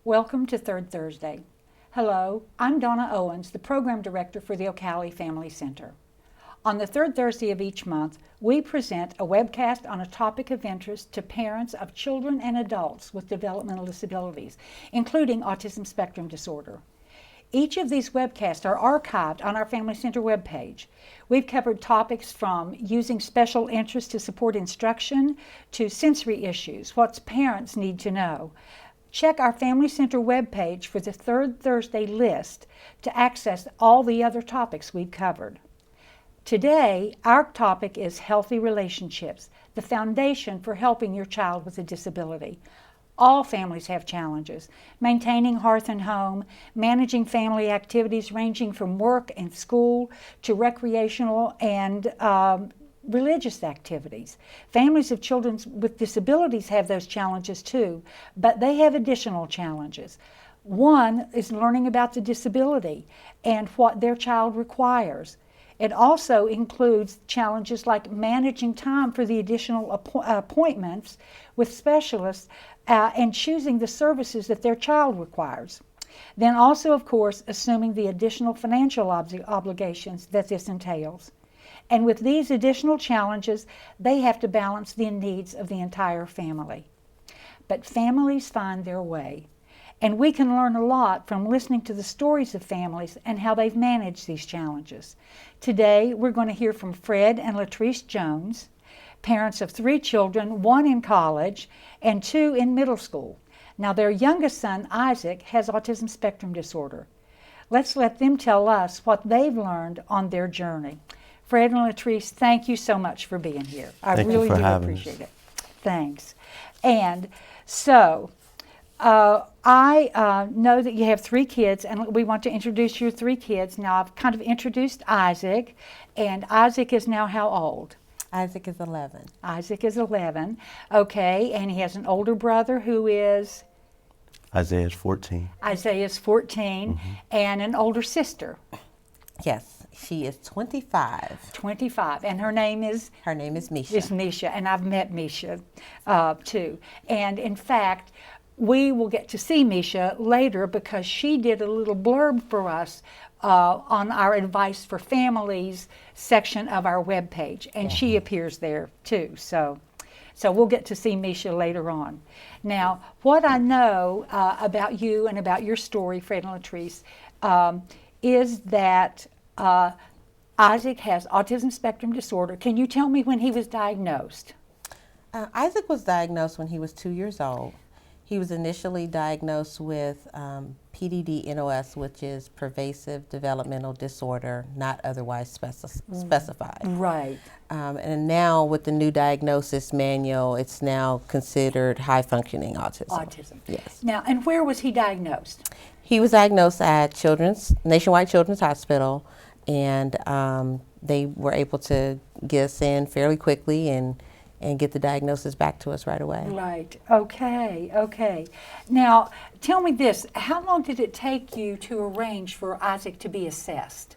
Welcome to Third Thursday. Hello, I'm Donna Owens, the Program Director for the OCALI Family Center. On the third Thursday of each month, we present a webcast on a topic of interest to parents of children and adults with developmental disabilities, including autism spectrum disorder. Each of these webcasts are archived on our Family Center webpage. We've covered topics from using special interests to support instruction to sensory issues, what parents need to know. Check our Family Center webpage for the Third Thursday list to access all the other topics we've covered. Today, our topic is healthy relationships, the foundation for helping your child with a disability. All families have challenges: maintaining hearth and home, managing family activities ranging from work and school to recreational and religious activities. Families of children with disabilities have those challenges too, but they have additional challenges. One is learning about the disability and what their child requires. It also includes challenges like managing time for the additional appointments with specialists and choosing the services that their child requires. Then also, of course, assuming the additional financial obligations that this entails. And with these additional challenges, they have to balance the needs of the entire family. But families find their way. And we can learn a lot from listening to the stories of families and how they've managed these challenges. Today, we're going to hear from Fred and LeTreese Jones, parents of 3 children, 1 in college and 2 in middle school. Now, their youngest son, Isaac, has autism spectrum disorder. Let's let them tell us what they've learned on their journey. Fred and LeTreese, thank you so much for being here. I really do appreciate it. Thanks. And so, I know that you have 3 kids, and we want to introduce your 3 kids. Now, I've kind of introduced Isaac, and Isaac is now how old? Isaac is 11. Isaac is 11. Okay, and he has an older brother who is? Isaiah's 14. Isaiah's 14, and an older sister. Yes, she is 25. 25, and her name is? Her name is Misha. Is Misha, and I've met Misha too. And in fact, we will get to see Misha later because she did a little blurb for us on our Advice for Families section of our webpage, and she appears there too. So we'll get to see Misha later on. Now, what I know about you and about your story, Fred and LeTreese, is that Isaac has autism spectrum disorder. Can you tell me when he was diagnosed? Isaac was diagnosed when he was 2 years old. He was initially diagnosed with PDD-NOS, which is pervasive developmental disorder, not otherwise specified. Right. And now with the new diagnosis manual, it's now considered high-functioning autism. Autism. Yes. Now, and where was he diagnosed? He was diagnosed at Nationwide Children's Hospital, and they were able to get us in fairly quickly and get the diagnosis back to us right away. Right. Okay. Now, tell me this. How long did it take you to arrange for Isaac to be assessed?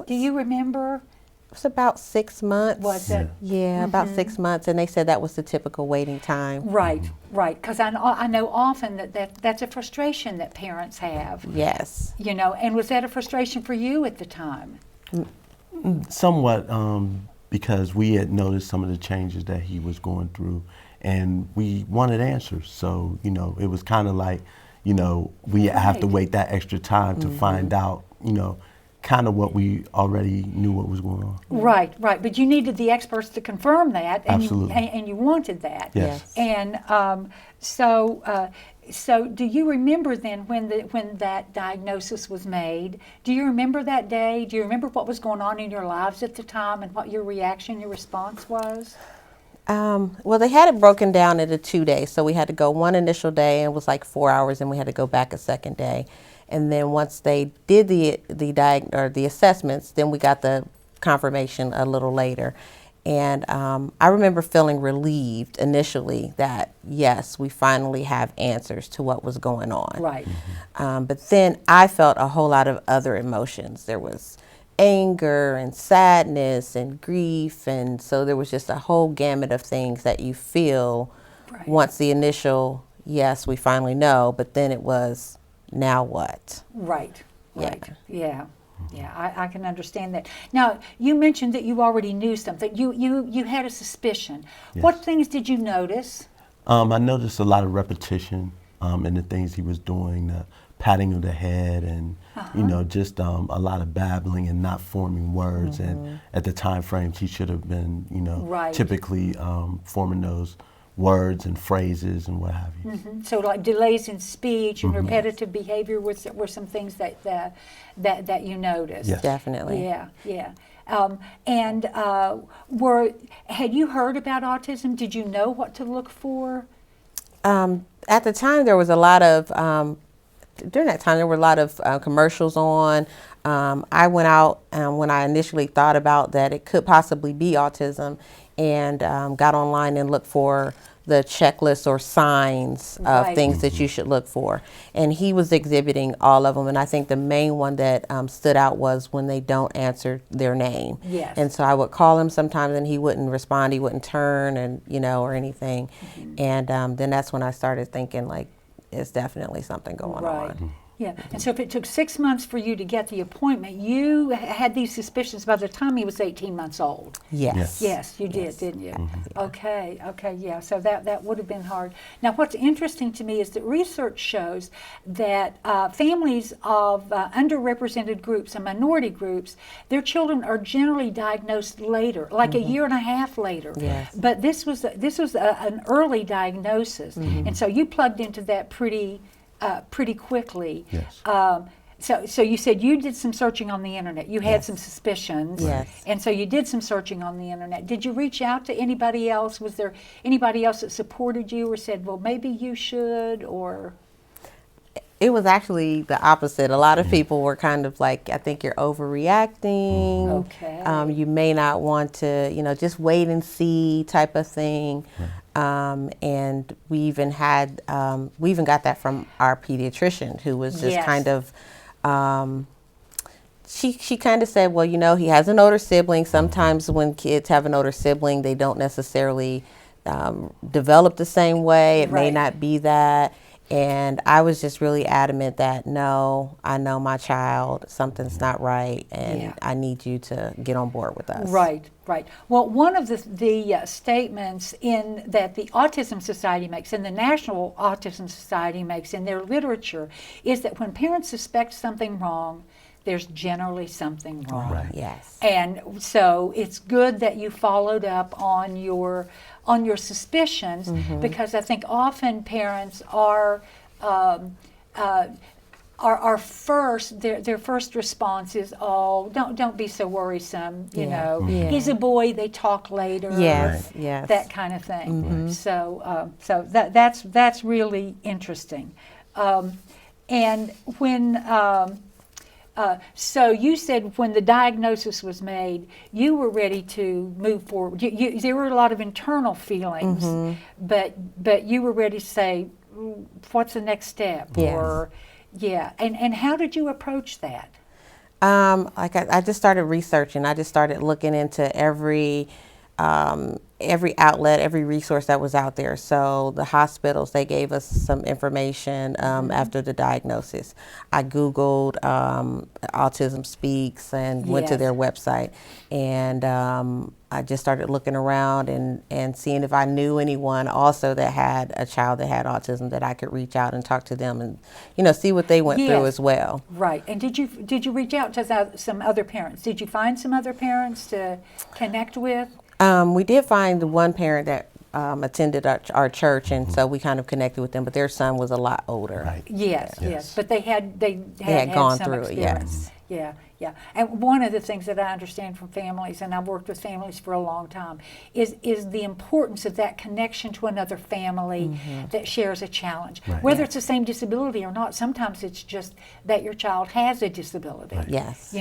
Do you remember? It was about 6 months. Was it? Yeah, about 6 months, and they said that was the typical waiting time. Right. Because I know often that's a frustration that parents have. Yes. You know, and was that a frustration for you at the time? Somewhat, because we had noticed some of the changes that he was going through, and we wanted answers. So, it was kind of like, we have to wait that extra time to find out, kind of what we already knew what was going on. Right. But you needed the experts to confirm that, and Absolutely. And you wanted that. Yes. And so do you remember then when that diagnosis was made? Do you remember that day? Do you remember what was going on in your lives at the time and what your reaction, your response was? Well, they had it broken down into 2 days. So we had to go one initial day, and it was like 4 hours, and we had to go back a second day. And then once they did the assessments, then we got the confirmation a little later. And I remember feeling relieved initially that, yes, we finally have answers to what was going on. Right. But then I felt a whole lot of other emotions. There was anger and sadness and grief, and so there was just a whole gamut of things that you feel once the initial, yes, we finally know, but then it was, now what? Right, Yeah. right, yeah. Yeah, I can understand that. Now, you mentioned that you already knew something. You had a suspicion. Yes. What things did you notice? I noticed a lot of repetition in the things he was doing, the patting of the head, and just a lot of babbling and not forming words. And at the time frames, he should have been, Right. typically forming those words and phrases and what have you. So, like delays in speech and repetitive behavior were some things that you noticed. Yes. Definitely. Yeah, yeah. Had you heard about autism? Did you know what to look for? At the time, there was a lot of, during that time, there were a lot of commercials on. I went out when I initially thought about that it could possibly be autism, and got online and looked for the checklist or signs of Right. things that you should look for. And he was exhibiting all of them. And I think the main one that stood out was when they don't answer their name. Yes. And so I would call him sometimes and he wouldn't respond, he wouldn't turn and, or anything. And then that's when I started thinking like, it's definitely something going Right. on. Yeah. And so if it took 6 months for you to get the appointment, you had these suspicions by the time he was 18 months old. Yes. Yes, you did, didn't you? Okay, yeah. So that would have been hard. Now, what's interesting to me is that research shows that families of underrepresented groups and minority groups, their children are generally diagnosed later, like a year and a half later. Yes. But this was an early diagnosis, and so you plugged into that pretty quickly. Yes. So you said you did some searching on the internet. You had some suspicions. Yes. And so you did some searching on the internet. Did you reach out to anybody else? Was there anybody else that supported you or said, well, maybe you should, or? It was actually the opposite. A lot of people were kind of like, I think you're overreacting. Okay. You may not want to, just wait and see type of thing. And we even got that from our pediatrician, who was just Yes. kind of, she kind of said, well, he has an older sibling. Sometimes when kids have an older sibling, they don't necessarily develop the same way. It may Right. not be that. And I was just really adamant that, no, I know my child, something's not right, and Yeah. I need you to get on board with us. Right. Well, one of the statements that the Autism Society makes and the National Autism Society makes in their literature is that when parents suspect something wrong, there's generally something wrong. Right. Yes. And so it's good that you followed up on your suspicions, because I think often parents are first their first response is, oh, don't be so worrisome, Yeah. he's a boy, they talk later. Yes. Yes. That kind of thing. So that's really interesting. And when so you said when the diagnosis was made, you were ready to move forward. There were a lot of internal feelings, but you were ready to say, what's the next step? Yes. Or, yeah. And how did you approach that? I just started researching. I just started looking into every outlet, every resource that was out there. So the hospitals, they gave us some information after the diagnosis. I Googled Autism Speaks and went to Yes. their website. And I just started looking around and seeing if I knew anyone also that had a child that had autism, that I could reach out and talk to them and, see what they went through Yes. as well. Right. And did you reach out to some other parents? Did you find some other parents to connect with? We did find the one parent that attended our church, and so we kind of connected with them. But their son was a lot older. Right. Yes. But they had gone some through it, experience. yes. Yeah. And one of the things that I understand from families, and I've worked with families for a long time, is the importance of that connection to another family that shares a challenge. Right. Whether it's the same disability or not, sometimes it's just that your child has a disability. Right. Yes.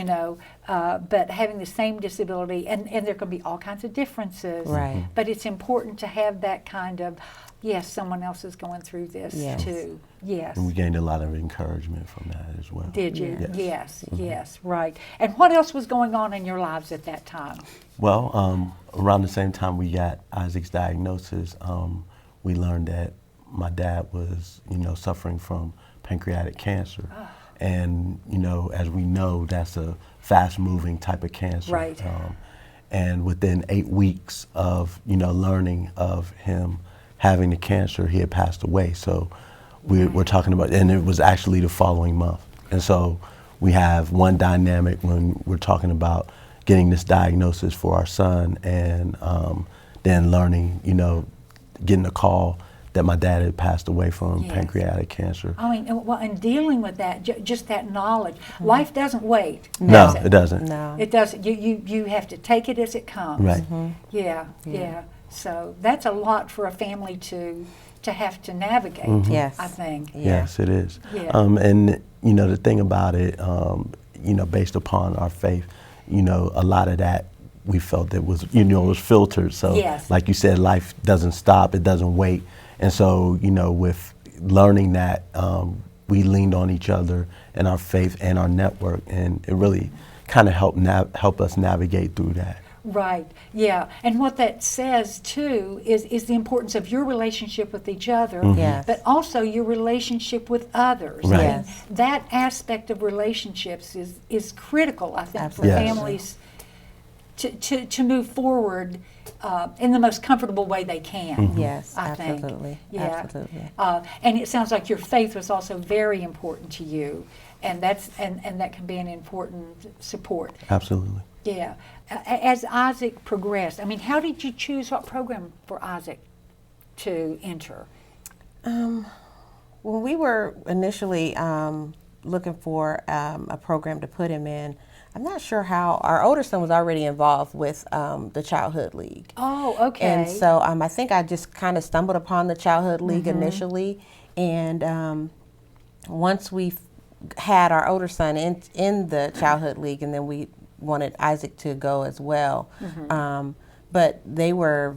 But having the same disability, and there can be all kinds of differences. Right. But it's important to have that kind of, yes, someone else is going through this Yes. too. Yes. And we gained a lot of encouragement from that as well. Did you? Yes. Yes, right. And what else was going on in your lives at that time? Well, around the same time we got Isaac's diagnosis, we learned that my dad was, suffering from pancreatic cancer. And, as we know, that's a fast-moving type of cancer. Right. And within 8 weeks of, learning of him having the cancer, he had passed away. So we're talking about, and it was actually the following month. And so we have one dynamic when we're talking about getting this diagnosis for our son, and then learning, getting a call that my dad had passed away from Yes. pancreatic cancer. I mean, and dealing with that, just that knowledge. Life doesn't wait. No, does it doesn't. No. It doesn't. You have to take it as it comes. Right. Yeah. So that's a lot for a family to have to navigate. Yes. I think. Yeah. Yes, it is. Yeah. And the thing about it, based upon our faith, a lot of that we felt that was, was filtered. So, Yes. like you said, life doesn't stop; it doesn't wait. And so, with learning that, we leaned on each other and our faith and our network, and it really kind of help us navigate through that. Right. Yeah. And what that says too is the importance of your relationship with each other, Yes. but also your relationship with others. Right. I mean, Yes. that aspect of relationships is critical, I think, Absolutely. for Yes. families to move forward in the most comfortable way they can. Yes, I think. absolutely. Yeah. Absolutely. And it sounds like your faith was also very important to you, and that can be an important support. Absolutely. Yeah. As Isaac progressed, I mean, how did you choose what program for Isaac to enter? When we were initially looking for a program to put him in, I'm not sure how. Our older son was already involved with the Childhood League. Oh, okay. And so I think I just kind of stumbled upon the Childhood League initially. And once we had our older son in the Childhood League, and then we wanted Isaac to go as well. But they were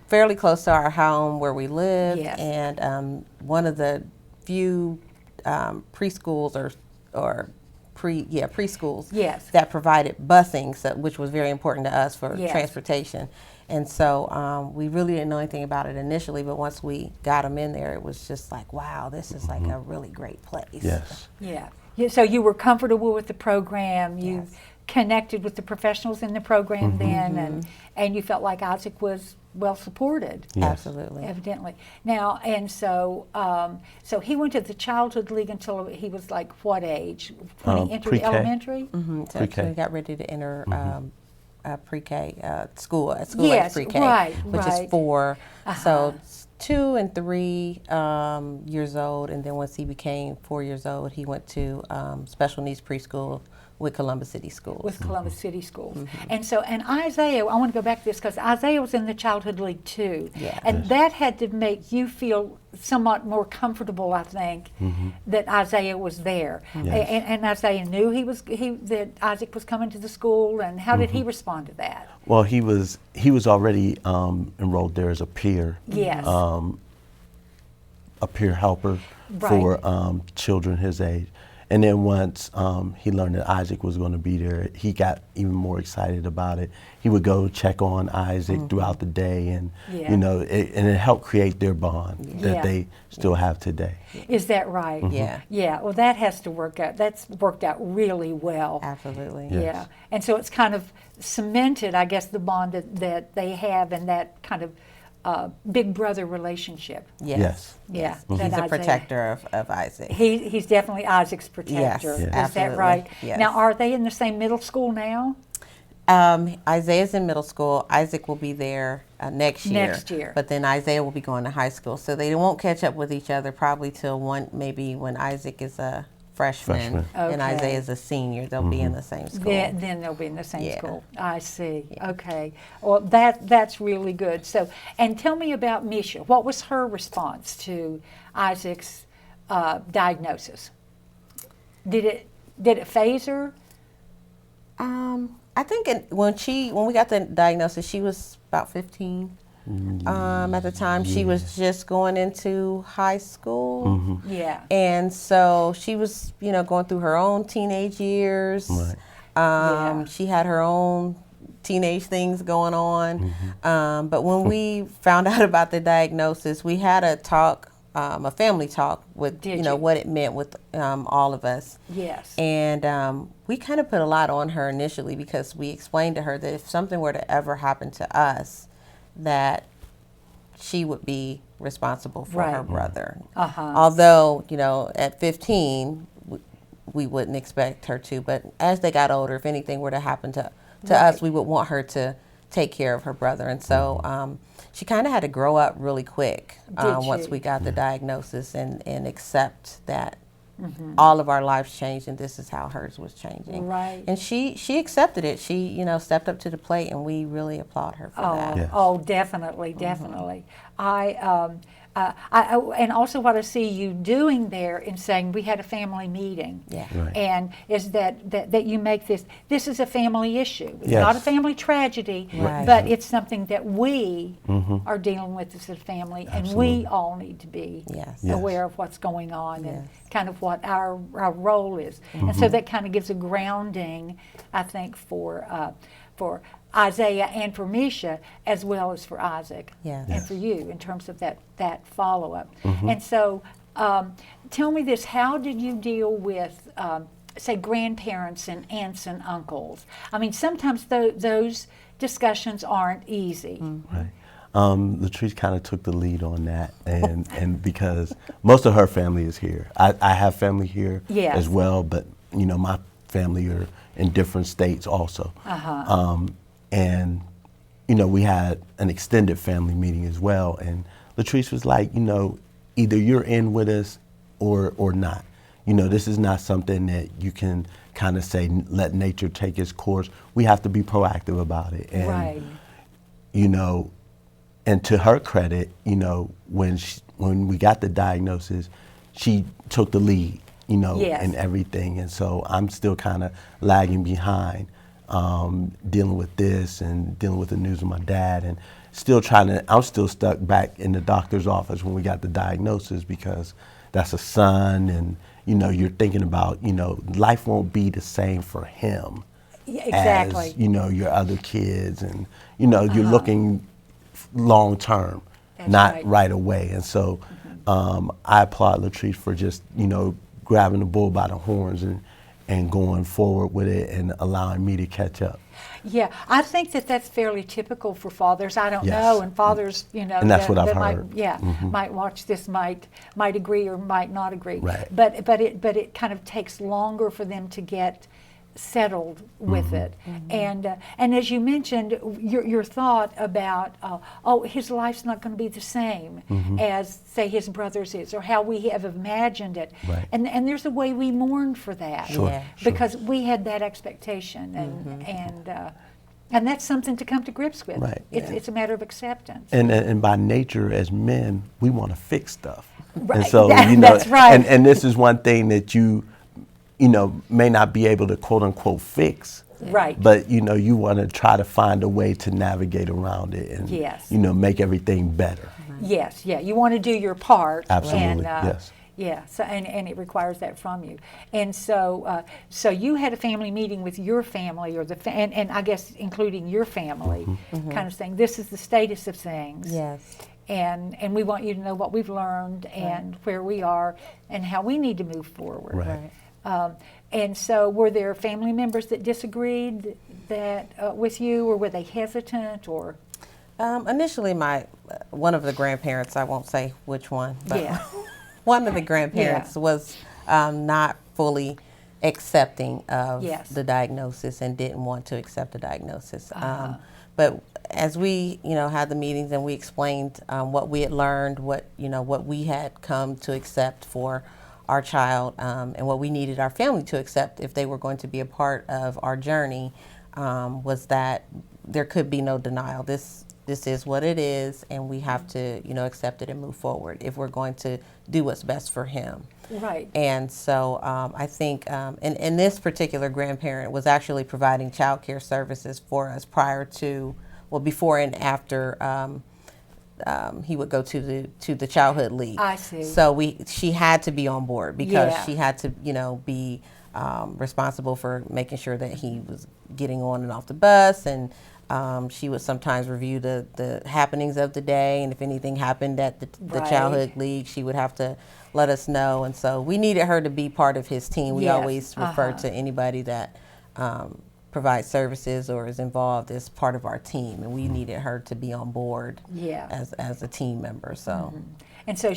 fairly close to our home where we lived. Yes. And one of the few preschools or preschools Yes. that provided busing, which was very important to us for Yes. transportation. And so we really didn't know anything about it initially, but once we got him in there, it was just like, wow, this is like a really great place. Yes. Yeah. So you were comfortable with the program. You Yes. connected with the professionals in the program then, and you felt like Isaac was well supported. Yes. Absolutely. Evidently. Now, and so he went to the Childhood League until he was like what age? When he entered Pre-K. elementary? So Pre-K. we got ready to enter pre-K school, Yes, school-age pre-K, right, which right. is 4. So 2 and 3 years old, and then once he became 4 years old, he went to special needs preschool with Columbus City Schools. With Columbus City Schools. And Isaiah, I want to go back to this because Isaiah was in the Childhood League too. Yeah. And that had to make you feel somewhat more comfortable, I think, that Isaiah was there. Yes. And Isaiah knew that Isaac was coming to the school, and how did he respond to that? Well, he was already enrolled there as a peer. Yes. A peer helper Right. for children his age. And then once he learned that Isaac was going to be there, he got even more excited about it. He would go check on Isaac throughout the day, and Yeah. it helped create their bond that Yeah. they still have today. Is that right? Yeah. Yeah. Well, that has to work out. That's worked out really well. Absolutely. Yes. Yeah, and so it's kind of cemented, I guess, the bond that they have and that kind of big brother relationship. Yes. Yes. Yeah, He's that a Isaiah- protector of Isaac. He's definitely Isaac's protector. Yes, Is that absolutely. right? Yes. Now, are they in the same middle school now? Isaiah's in middle school. Isaac will be there next year. Next year. But then Isaiah will be going to high school. So they won't catch up with each other probably till maybe when Isaac is a freshman and Okay. Isaiah's a senior. They'll be in the same school. Then they'll be in the same Yeah. school. I see. Okay. Well, that's really good. So, and tell me about Misha. What was her response to Isaac's diagnosis? Did it phase her? I think when we got the diagnosis, she was about 15. At the time, she was just going into high school. Yeah. And so she was, going through her own teenage years. Right. Yeah. She had her own teenage things going on. But when we found out about the diagnosis, we had a talk, a family talk with, Did you know, you? what it meant with all of us. Yes. And we kind of put a lot on her initially because we explained to her that if something were to ever happen to us, that she would be responsible for her Right. brother. Uh-huh. Although, you know, at 15, we wouldn't expect her to. But as they got older, if anything were to happen to us, Right. we would want her to take care of her brother. And so she kind of had to grow up really quick once she? we got the diagnosis and accept that all of our lives changed and this is how hers was changing. Right. And she accepted it. She, you know, stepped up to the plate, and we really applaud her for that. Yes. Oh, definitely, definitely. And also what I see you doing there in saying we had a family meeting. Yeah. Right. And is that you make this is a family issue. It's Yes. not a family tragedy, Right. but it's something that we are dealing with as a family, and we all need to be Yes. Yes. aware of what's going on and Yes. kind of what our role is. And so that kind of gives a grounding, I think, for Isaiah and for Misha, as well as for Isaac Yes. and Yes. for you in terms of that follow-up. And so tell me this, how did you deal with, say, grandparents and aunts and uncles? I mean, sometimes those discussions aren't easy. Right. LeTreese kind of took the lead on that, and because most of her family is here. I have family here Yes. as well, but you know my family are in different states also. And you know we had an extended family meeting as well, and LeTreese was like, you know, either you're in with us or not. You know, this is not something that you can kind of say let nature take its course. We have to be proactive about it, and Right. you know. And to her credit, you know, when we got the diagnosis, she took the lead, you know, Yes. and everything. And so I'm still kind of lagging behind, dealing with this and dealing with the news of my dad, and I'm still stuck back in the doctor's office when we got the diagnosis because that's a son, and you know, you're thinking about, you know, life won't be the same for him Yeah, exactly. as, you know, your other kids, and you know, you're looking long term, That's not right. away. And so I applaud LeTreese for just, you know, grabbing the bull by the horns and going forward with it and allowing me to catch up. Yeah, I think that's fairly typical for fathers. I don't Yes. know, and fathers, you know, And that's what I've might, heard. yeah, might watch this, might agree or might not agree. Right. But it kind of takes longer for them to get settled with it. And as you mentioned, your thought about his life's not going to be the same as say his brother's is, or how we have imagined it. Right. And there's a way we mourn for that. Sure, Yeah. sure. Because we had that expectation, and that's something to come to grips with. Right. It's a matter of acceptance. And by nature, as men, we want to fix stuff. Right. And so, That- you know, that's right. and this is one thing that you know, may not be able to quote unquote fix. Right. But, you know, you want to try to find a way to navigate around it and, Yes. you know, make everything better. Yes, yeah, you want to do your part. Absolutely, And, yes. Yeah, so and it requires that from you. And so so you had a family meeting with your family, or and I guess including your family, kind of saying this is the status of things. Yes. And we want you to know what we've learned and where we are and how we need to move forward. Right. And so, were there family members that disagreed with you, or were they hesitant, or? Initially, one of the grandparents, I won't say which one, but Yeah. one of the grandparents was not fully accepting of Yes. the diagnosis and didn't want to accept the diagnosis. But as we, you know, had the meetings and we explained what we had learned, what we had come to accept for our child, and what we needed our family to accept if they were going to be a part of our journey, was that there could be no denial. This is what it is, and we have to, you know, accept it and move forward if we're going to do what's best for him. Right. And so I think, and this particular grandparent was actually providing child care services for us before and after he would go to the childhood league. I see. So she had to be on board because Yeah. she had to, you know, be responsible for making sure that he was getting on and off the bus and She would sometimes review the happenings of the day, and if anything happened at the Right. childhood league, she would have to let us know. And so we needed her to be part of his team. We Yes. always refer to anybody that provides services or is involved as part of our team, and we needed her to be on board Yeah. as a team member. So. And so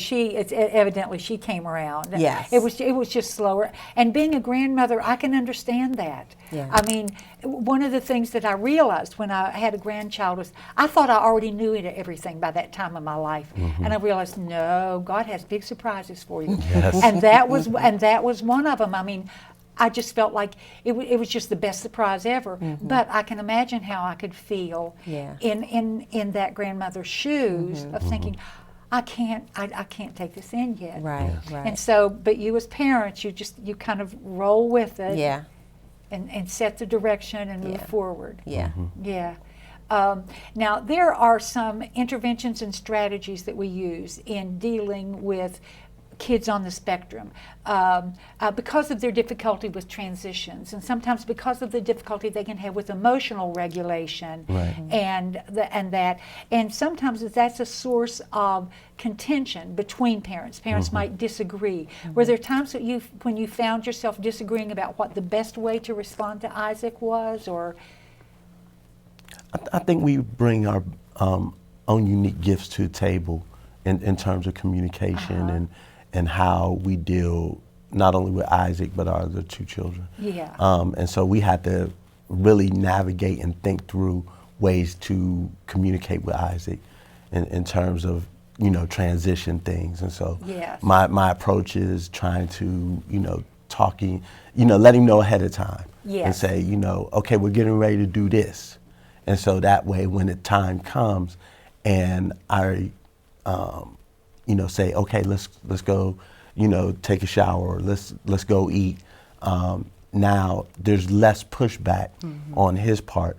evidently she came around. Yes. It was just slower. And being a grandmother, I can understand that. Yeah. I mean, one of the things that I realized when I had a grandchild was I thought I already knew everything by that time of my life. And I realized, no, God has big surprises for you. Yes. And that was one of them. I mean, I just felt like it was just the best surprise ever. But I can imagine how I could feel Yeah. in that grandmother's shoes of thinking, I can't take this in yet. Right, right. And so, but you as parents, you kind of roll with it. Yeah. And set the direction and move Yeah. forward. Yeah. Yeah. Now, there are some interventions and strategies that we use in dealing with kids on the spectrum because of their difficulty with transitions, and sometimes because of the difficulty they can have with emotional regulation, Right. and sometimes that's a source of contention between parents. Parents might disagree. Were there times that when you found yourself disagreeing about what the best way to respond to Isaac was, or? I think we bring our own unique gifts to the table in terms of communication and how we deal not only with Isaac but our other two children. Yeah. And so we had to really navigate and think through ways to communicate with Isaac in terms of, transition things. And so Yes. my approach is trying to, talking, let him know ahead of time. Yes. And say, okay, we're getting ready to do this. And so that way when the time comes and I, say, okay, let's go, take a shower, or let's go eat. Now there's less pushback on his part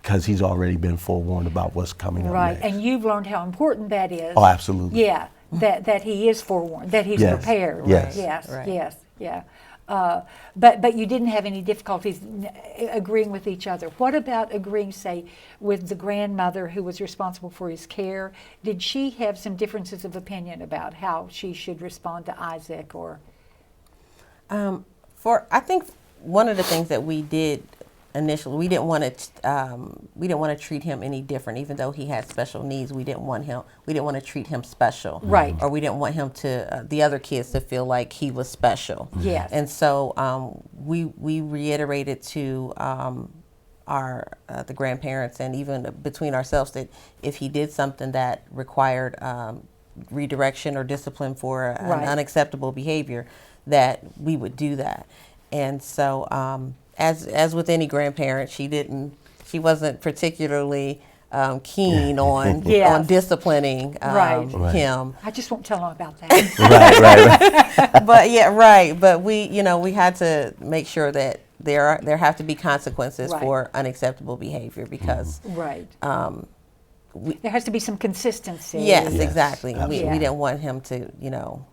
because he's already been forewarned about what's coming up Right, next. and you've learned how important that is. Oh, absolutely. Yeah, that he is forewarned, that he's Yes, prepared. yes. Yes, Right. yes, yeah. But you didn't have any difficulties agreeing with each other. What about agreeing, say, with the grandmother who was responsible for his care? Did she have some differences of opinion about how she should respond to Isaac, or? I think one of the things that we did initially, we didn't want to treat him any different, even though he had special needs. We didn't want to treat him special, Right. Or we didn't want him to the other kids to feel like he was special. Yes. And so we reiterated to the grandparents and even between ourselves that if he did something that required redirection or discipline for an Right. unacceptable behavior, that we would do that. And so as with any grandparent, she wasn't particularly keen on Yes. on disciplining Right. him. I just won't tell him about that. right. But yeah, right. But we had to make sure that there have to be consequences Right. for unacceptable behavior because Right. There has to be some consistency. yes, Yes, exactly. We absolutely. didn't want him to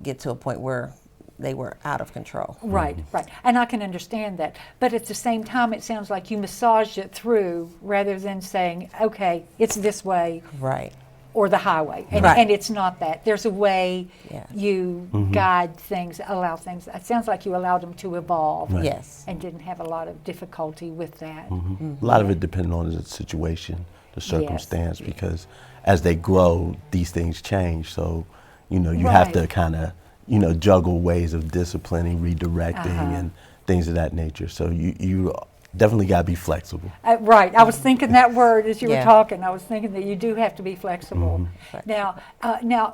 get to a point where they were out of control. Right, right. And I can understand that. But at the same time, it sounds like you massaged it through rather than saying, okay, it's this way Right. or the highway. And, Right. and it's not that. There's a way Yeah. you guide things, allow things. It sounds like you allowed them to evolve Right. Yes. and didn't have a lot of difficulty with that. A lot of it depended on the situation, the circumstance, because as they grow, these things change. So, you have Right. to kind of, juggle ways of disciplining, redirecting, and things of that nature. So you definitely got to be flexible. Right. I was thinking that word as you were Yeah. talking. I was thinking that you do have to be flexible. Right. Now,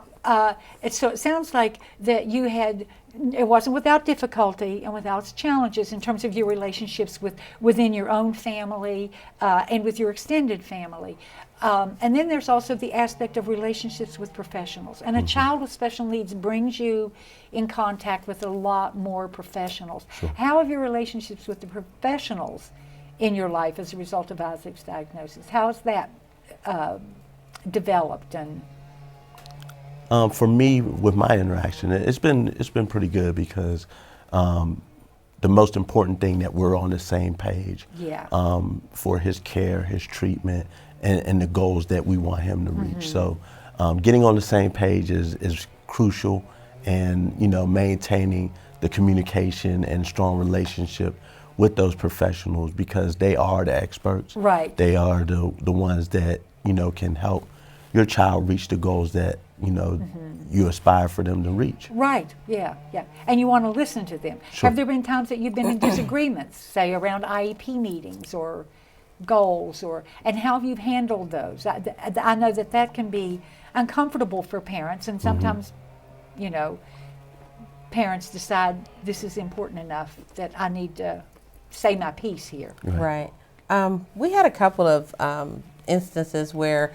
so it sounds like that you had. It wasn't without difficulty and without challenges in terms of your relationships within your own family and with your extended family. And then there's also the aspect of relationships with professionals. And a child with special needs brings you in contact with a lot more professionals. Sure. How have your relationships with the professionals in your life as a result of Isaac's diagnosis? How has that developed? And For me, with my interaction, it's been pretty good because the most important thing that we're on the same page Yeah. for his care, his treatment, and the goals that we want him to reach. So getting on the same page is crucial, and maintaining the communication and strong relationship with those professionals, because they are the experts. Right. They are the ones that can help your child reach the goals that you aspire for them to reach. Right, yeah. And you want to listen to them. Sure. Have there been times that you've been in disagreements, say around IEP meetings or goals, and how have you handled those? I know that can be uncomfortable for parents, and sometimes, parents decide this is important enough that I need to say my piece here. Right. We had a couple of instances where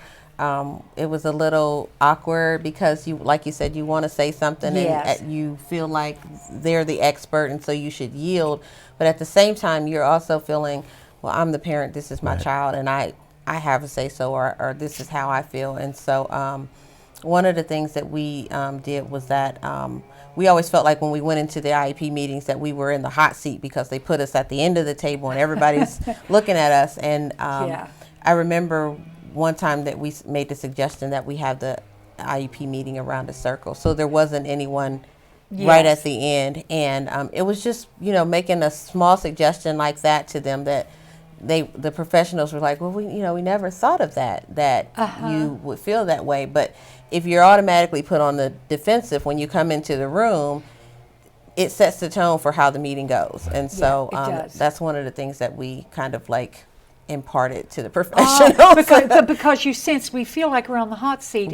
it was a little awkward because like you said, you want to say something. Yes. And you feel like they're the expert and so you should yield. But at the same time, you're also feeling, well, I'm the parent, this is my child, and I have a say so, or this is how I feel. And so one of the things that we did was that we always felt like when we went into the IEP meetings that we were in the hot seat because they put us at the end of the table and everybody's looking at us. And I remember one time that we made the suggestion that we have the IEP meeting around a circle, so there wasn't anyone right at the end. And it was just, making a small suggestion like that to them that the professionals were like, well, we never thought of that you would feel that way. But if you're automatically put on the defensive when you come into the room, it sets the tone for how the meeting goes. And so that's one of the things that we kind of like imparted to the professionals. Because you sense we feel like we're on the hot seat.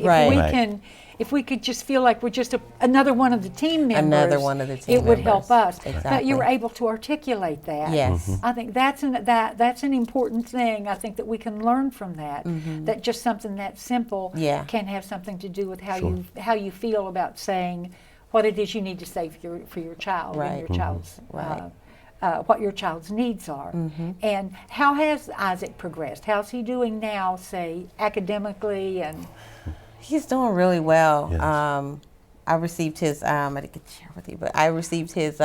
If we could just feel like we're just another one of the team members, it would help us. Exactly. But you were able to articulate that. Yes. I think that's an important thing. I think that we can learn from that. That just something that simple can have something to do with how you feel about saying what it is you need to say for your child and your child's what your child's needs are. And how has Isaac progressed? How's he doing now, say, academically? And he's doing really well. Yes. I received his, I didn't get to share with you, but I received his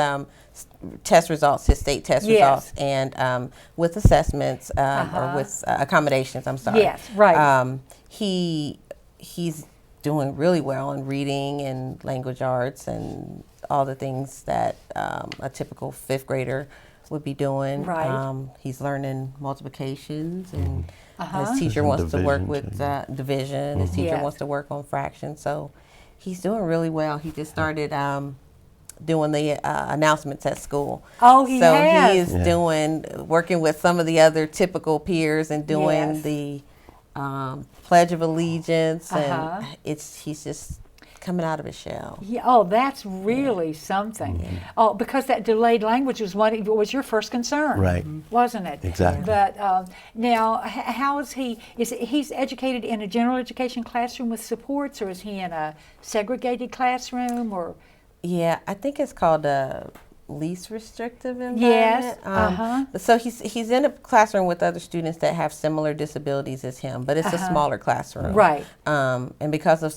test results, his state test results, and with assessments, or with accommodations, I'm sorry. Yes, right. He's doing really well in reading and language arts and all the things that a typical fifth grader would be doing. Right. He's learning multiplications, and his teacher wants to work with division. His teacher wants to work on fractions. So he's doing really well. He just started doing the announcements at school. Oh, he has. He is working with some of the other typical peers and doing the Pledge of Allegiance, and he's just coming out of his shell. Yeah, oh, that's really something. Oh, because that delayed language was your first concern, Right. wasn't it? Exactly. But now, how is he? He's educated in a general education classroom with supports, or is he in a segregated classroom, or? Yeah, I think it's called a least restrictive environment. Yes. So he's in a classroom with other students that have similar disabilities as him, but it's a smaller classroom. Right. And because of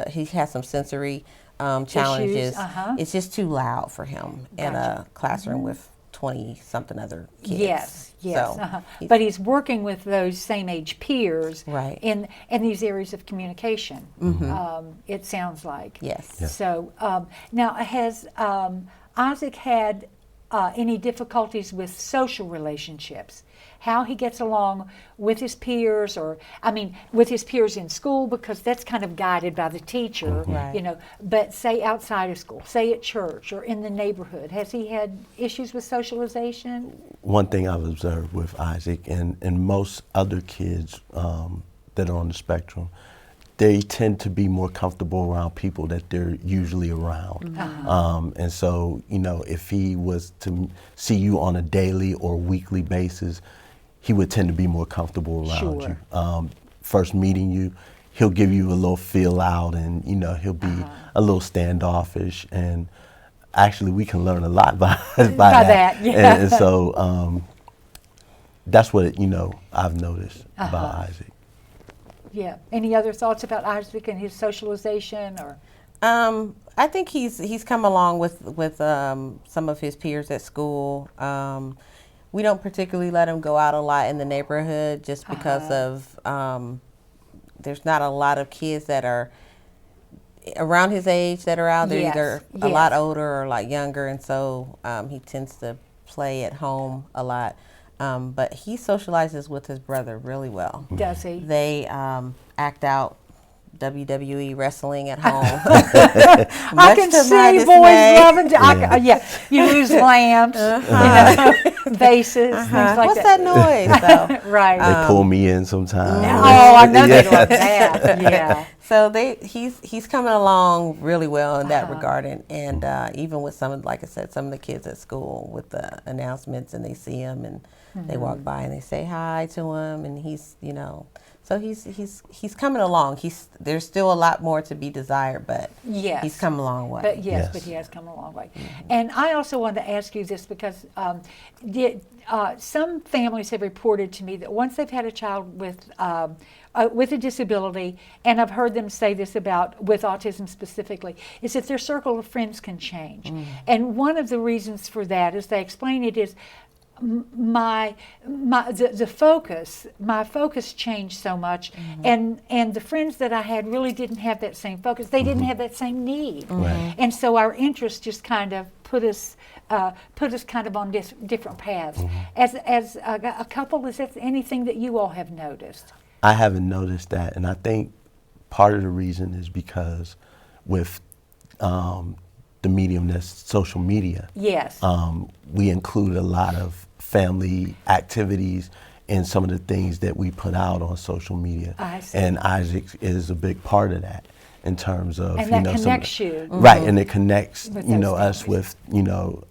he has some sensory challenges, it's just too loud for him in a classroom with 20-something other kids. Yes. So but he's working with those same age peers in these areas of communication. It sounds like. Yes. So now, has Isaac had any difficulties with social relationships? How he gets along with his peers, with his peers in school, because that's kind of guided by the teacher, but say outside of school, say at church or in the neighborhood. Has he had issues with socialization? One thing I've observed with Isaac and most other kids that are on the spectrum, they tend to be more comfortable around people that they're usually around. And so, if he was to see you on a daily or weekly basis, he would tend to be more comfortable around you. First meeting you, he'll give you a little feel out, and he'll be a little standoffish. And actually, we can learn a lot by that. And so that's what I've noticed about Isaac. Yeah. Any other thoughts about Isaac and his socialization, or? I think he's come along with some of his peers at school. we don't particularly let him go out a lot in the neighborhood just because of there's not a lot of kids that are around his age that are out there. Yes, Either a lot older or a lot younger, and so he tends to play at home a lot. But he socializes with his brother really well. Does he? They act out WWE wrestling at home. I can see boys loving to. You lose lamps, vases, things like What's that. noise? So, Right. They pull me in sometimes. Oh, I know they love that. Yeah. So he's coming along really well in that regard, and even with some, like I said, some of the kids at school with the announcements, and they see him and they walk by and they say hi to him, and he's so he's coming along. There's still a lot more to be desired, but he's come a long way. But but he has come a long way. And I also wanted to ask you this because some families have reported to me that once they've had a child with a disability, and I've heard them say this with autism specifically, is that their circle of friends can change. And one of the reasons for that, as they explain it, is my focus changed so much, and the friends that I had really didn't have that same focus. They didn't have that same need, and so our interests just kind of put us kind of on different paths. As a couple, is that anything that you all have noticed? I haven't noticed that, and I think part of the reason is because with the medium that's social media. Yes. We include a lot of family activities in some of the things that we put out on social media. I see. And Isaac is a big part of that in terms of and that connects you. Right, and it connects with us families. with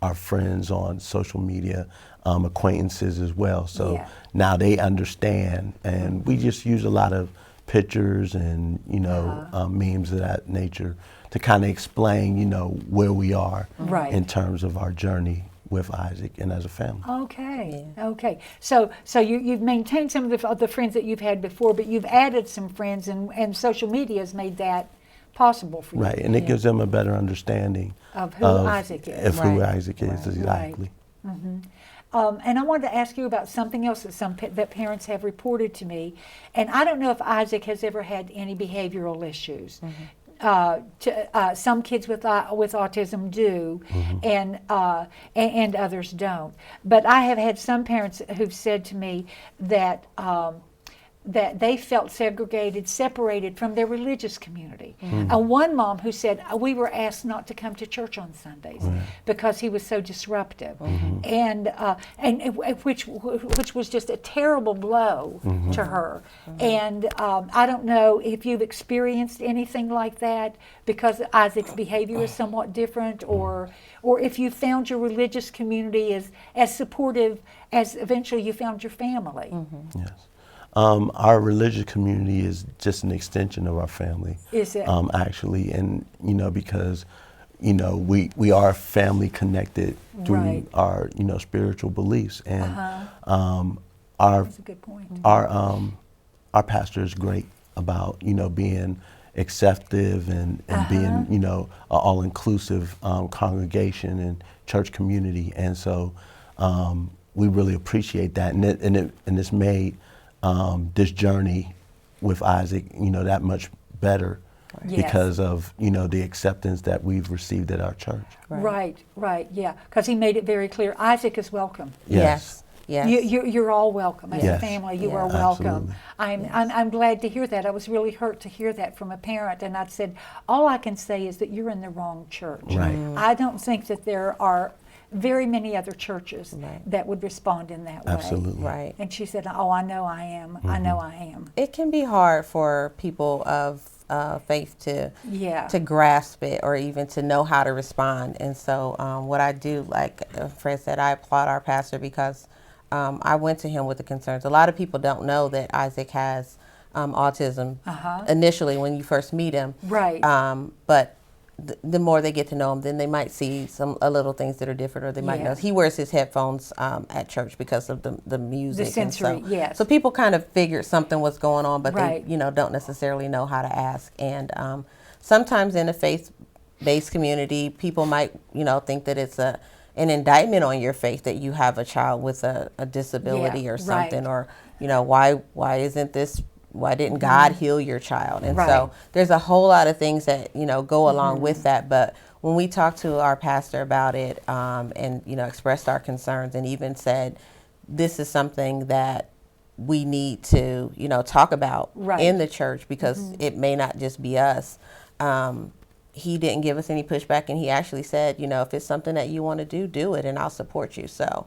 our friends on social media, acquaintances as well. So now they understand, and we just use a lot of pictures and memes of that nature to kind of explain where we are in terms of our journey with Isaac and as a family. Okay. Okay. So you've maintained some of the friends that you've had before, but you've added some friends, and social media has made that possible for you. Right, and it gives them a better understanding of who Isaac is. Of who Isaac is, exactly. And I wanted to ask you about something else that parents have reported to me, and I don't know if Isaac has ever had any behavioral issues. Some kids with autism do, and others don't. But I have had some parents who've said to me that that they felt separated from their religious community. One mom who said, we were asked not to come to church on Sundays because he was so disruptive, and which was just a terrible blow to her. And I don't know if you've experienced anything like that, because Isaac's behavior is somewhat different, or if you found your religious community as supportive as eventually you found your family. Yes. Our religious community is just an extension of our family. Is it? Actually, and because we are family connected through our spiritual beliefs, and That's a good point. our pastor is great about being acceptive and being an all-inclusive congregation and church community, and so we really appreciate that, and it's made this journey with Isaac, that much better because of, the acceptance that we've received at our church. Right, yeah, because he made it very clear, Isaac is welcome. Yes. You're all welcome as a family. You are welcome. Absolutely. I'm glad to hear that. I was really hurt to hear that from a parent, and I said, all I can say is that you're in the wrong church. Right. I don't think that there are very many other churches that would respond in that way. Absolutely. Right. And she said, oh, I know I am. I know I am. It can be hard for people of faith to grasp it, or even to know how to respond. And so what I do, like Fred said, I applaud our pastor, because I went to him with the concerns. A lot of people don't know that Isaac has autism initially when you first meet him. Right. But the more they get to know him, then they might see a little things that are different, or they might know. He wears his headphones at church because of the music. The sensory, and so people kind of figured something was going on, but they don't necessarily know how to ask. And sometimes in a faith-based community, people might think that an indictment on your faith that you have a child with a disability Yeah, or something, right. or why isn't this, why didn't God heal your child? And Right. so there's a whole lot of things that go along with that. But when we talked to our pastor about it, and expressed our concerns, and even said this is something that we need to talk about Right. in the church, because it may not just be us. He didn't give us any pushback, and he actually said, if it's something that you want to do it, and I'll support you. So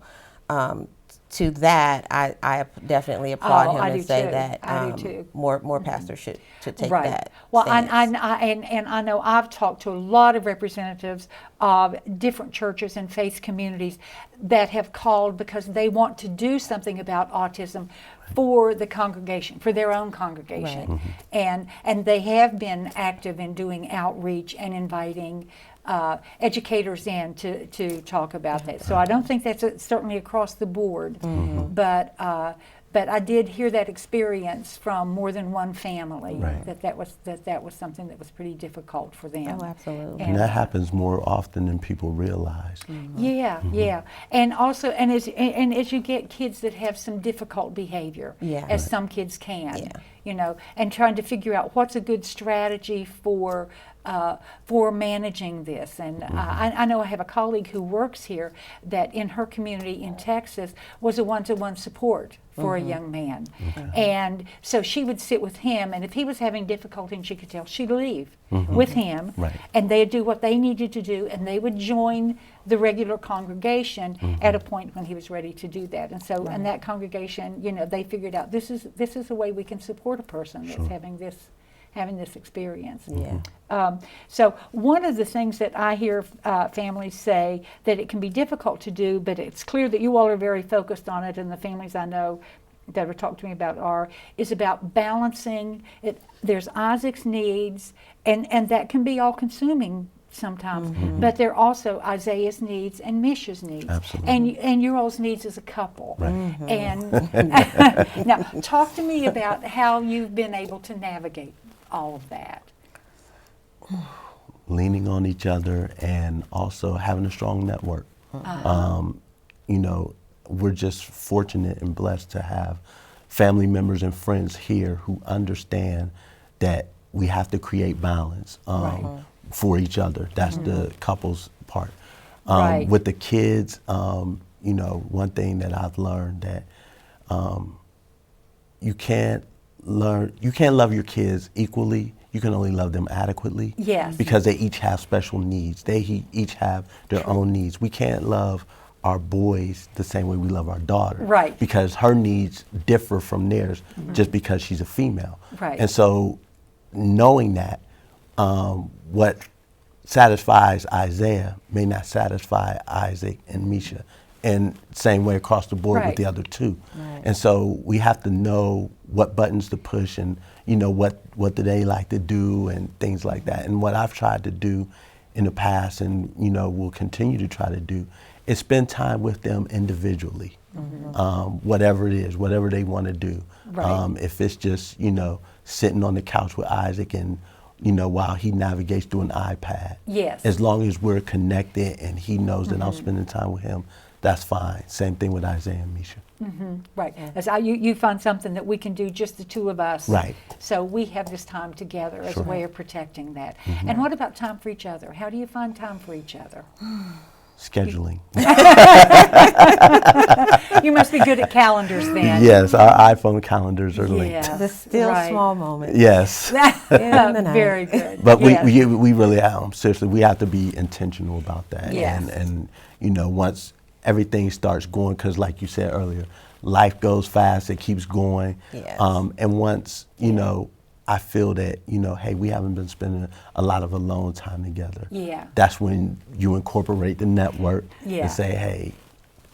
to that, I definitely applaud him I and do say too. that I do too. more pastors should take Right. that Well, stance. and I know I've talked to a lot of representatives of different churches and faith communities that have called because they want to do something about autism for the congregation, for their own congregation. Right. And they have been active in doing outreach and inviting educators in to talk about that. So I don't think that's certainly across the board, but I did hear that experience from more than one family, Right. that was something that was pretty difficult for them. Oh, absolutely. And that happens more often than people realize. Yeah, yeah, and also, and as you get kids that have some difficult behavior, Yeah. as some kids can, Yeah. and trying to figure out what's a good strategy for managing this. And I know I have a colleague who works here that in her community in Texas was a one-to-one support for a young man. And so she would sit with him, and if he was having difficulty and she could tell, she'd leave with him, Right. and they'd do what they needed to do, and they would join the regular congregation at a point when he was ready to do that. And so in that congregation, they figured out this is a way we can support a person that's having this experience. Yeah. So one of the things that I hear families say that it can be difficult to do, but it's clear that you all are very focused on it, and the families I know that have talked to me about is about balancing it. There's Isaac's needs, and that can be all-consuming sometimes, but there are also Isaiah's needs and Misha's needs, Absolutely. and your all's needs as a couple. Right. And now, talk to me about how you've been able to navigate all of that. Leaning on each other and also having a strong network. We're just fortunate and blessed to have family members and friends here who understand that we have to create balance for each other. That's the couple's part. Right. With the kids, one thing that I've learned that you can't love your kids equally. You can only love them adequately. Yes. Because they each have special needs. They each have their own needs. We can't love our boys the same way we love our daughter. Right. Because her needs differ from theirs just because she's a female. Right. And so knowing that, what satisfies Isaiah may not satisfy Isaac and Misha. And same way across the board with the other two. Right. And so we have to know what buttons to push and what do they like to do and things like that. And what I've tried to do in the past and will continue to try to do is spend time with them individually. Whatever it is, whatever they want to do. Right. If it's just sitting on the couch with Isaac and while he navigates through an iPad. Yes. As long as we're connected and he knows that I'm spending time with him, that's fine. Same thing with Isaiah and Misha. Right. As you find something that we can do, just the two of us. Right. So we have this time together as a Sure. way of protecting that. And what about time for each other? How do you find time for each other? Scheduling. You must be good at calendars then. Yes, our iPhone calendars are linked. Yeah. The still Right. small moments. Yes. In the night. Very good. But Yes. we really seriously, we have to be intentional about that. Yes. And once everything starts going, because like you said earlier, life goes fast, it keeps going. Yes. And once, I feel that, hey, we haven't been spending a lot of alone time together. Yeah. That's when you incorporate the network Yeah. and say, hey,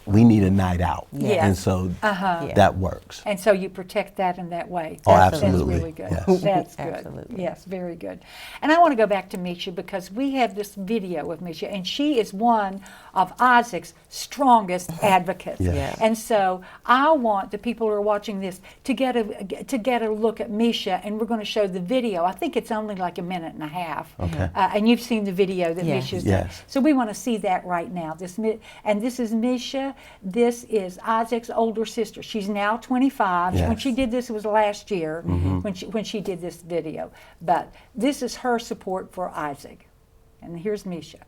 we need a night out. Yes. And so that works. And so you protect that in that way. Oh, That's absolutely. really good. Yes. That's good. Absolutely. Yes, very good. And I want to go back to Misha because we have this video of Misha, and she is one of Isaac's strongest advocates. Yes. Yes. And so I want the people who are watching this to get a look at Misha, and we're going to show the video. I think it's only like a minute and a half. Okay. And you've seen the video that Yes. Misha's done. Yes. So we want to see that right now. This is Misha. This is Isaac's older sister. She's now 25. Yes. When she did this, it was last year when she did this video. But this is her support for Isaac. And here's Misha.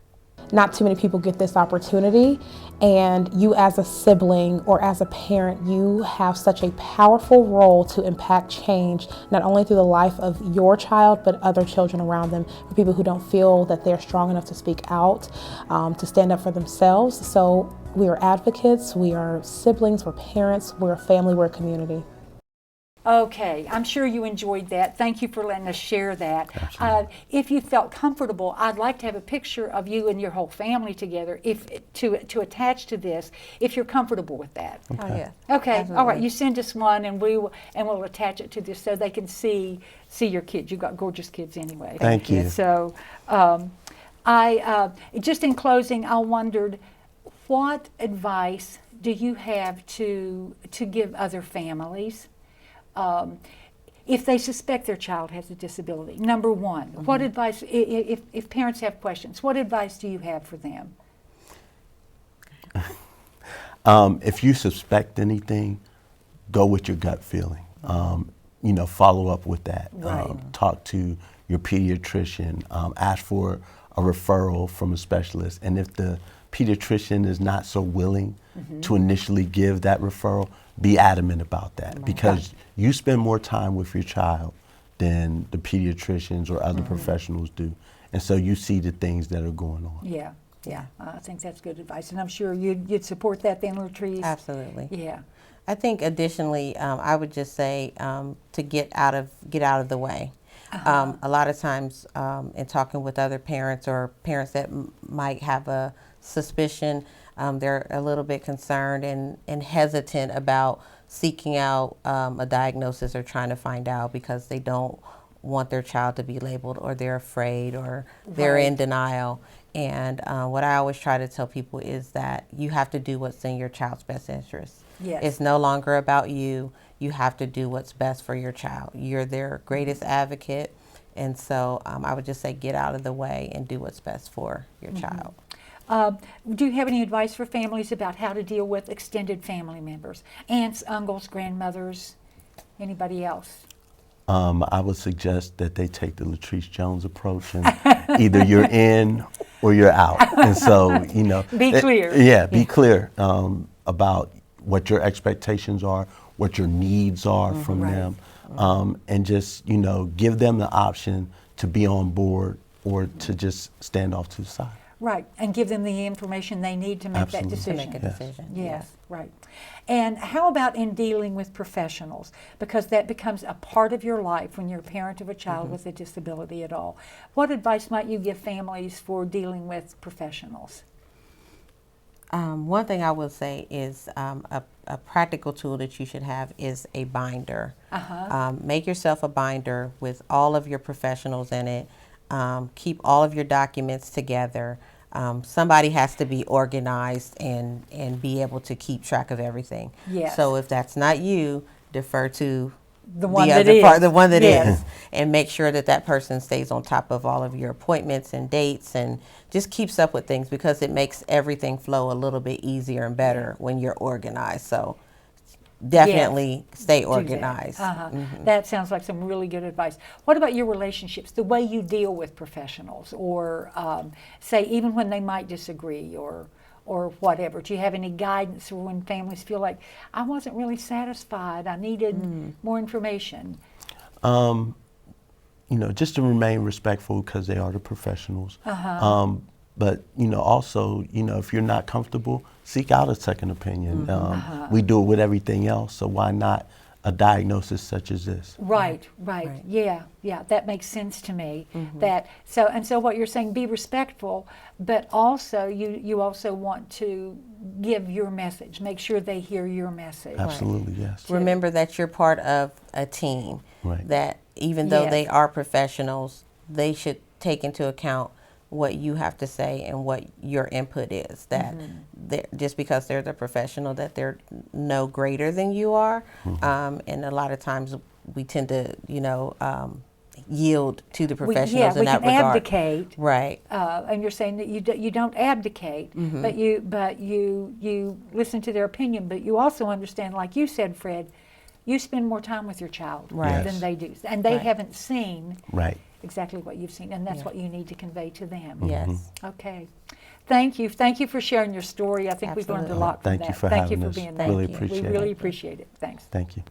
Not too many people get this opportunity, and you as a sibling or as a parent, you have such a powerful role to impact change, not only through the life of your child, but other children around them, for people who don't feel that they're strong enough to speak out, to stand up for themselves. So we are advocates, we are siblings, we're parents, we're a family, we're a community. Okay, I'm sure you enjoyed that. Thank you for letting us share that. Absolutely. If you felt comfortable, I'd like to have a picture of you and your whole family together to attach to this, if you're comfortable with that. Oh, yeah. Okay, all right. Absolutely. You send us one, and we'll attach it to this so they can see your kids. You've got gorgeous kids anyway. Thank you. So, I just in closing, I wondered, what advice do you have to give other families if they suspect their child has a disability? Number one, what advice, if parents have questions, what advice do you have for them? If you suspect anything, go with your gut feeling. Follow up with that. Right. Talk to your pediatrician. Ask for a referral from a specialist. And if the pediatrician is not so willing to initially give that referral, be adamant about that, because you spend more time with your child than the pediatricians or other professionals do. And so you see the things that are going on. Yeah, I think that's good advice, and I'm sure you'd support that then, LeTreese? Absolutely. Yeah. I think additionally, I would just say to get out of the way. A lot of times in talking with other parents or parents that might have a suspicion, they're a little bit concerned and hesitant about seeking out a diagnosis or trying to find out because they don't want their child to be labeled, or they're afraid, or they're in denial. And what I always try to tell people is that you have to do what's in your child's best interest. Yes. It's no longer about you. You have to do what's best for your child. You're their greatest advocate. And so I would just say get out of the way and do what's best for your child. Do you have any advice for families about how to deal with extended family members? Aunts, uncles, grandmothers, anybody else? I would suggest that they take the LeTreese Jones approach, and either you're in or you're out. And so, Be clear. Be clear about what your expectations are, what your needs are from them, and just, give them the option to be on board or to just stand off to the side. Right, and give them the information they need to make Absolutely. that decision. To make a decision. Yes, right. And how about in dealing with professionals? Because that becomes a part of your life when you're a parent of a child with a disability at all. What advice might you give families for dealing with professionals? One thing I will say is a practical tool that you should have is a binder. Make yourself a binder with all of your professionals in it. Keep all of your documents together. Somebody has to be organized and be able to keep track of everything. Yes. So if that's not you, defer to The one the that other is. part, the one that is, Yes. and make sure that that person stays on top of all of your appointments and dates and just keeps up with things, because it makes everything flow a little bit easier and better when you're organized. So definitely stay Do that. organized. That sounds like some really good advice. What about your relationships, the way you deal with professionals, or say even when they might disagree or whatever? Do you have any guidance for when families feel like, I wasn't really satisfied, I needed more information? Just to remain respectful, because they are the professionals. But, also, if you're not comfortable, seek out a second opinion. We do it with everything else, so why not a diagnosis such as this. Right. Right. Yeah, that makes sense to me. That so what you're saying, be respectful, but also you also want to give your message. Make sure they hear your message. Absolutely, yes. Remember that you're part of a team. Right. That even though they Yes. are professionals, they should take into account what you have to say and what your input is. That just because they're the professional, that they're no greater than you are. And a lot of times we tend to, yield to the professionals in we that can regard. abdicate. Right. And you're saying that you don't abdicate, but you listen to their opinion, but you also understand, like you said, Fred, you spend more time with your child Right. than Yes. they do, and they Right. haven't seen Right. exactly what you've seen, and that's Yeah. what you need to convey to them. Yes. Okay. Thank you for sharing your story. I think we've learned a Absolutely. lot from Thank that. you for Thank having you for us. being Thank there. Really you. appreciate We really it. appreciate it. Thanks. Thank you.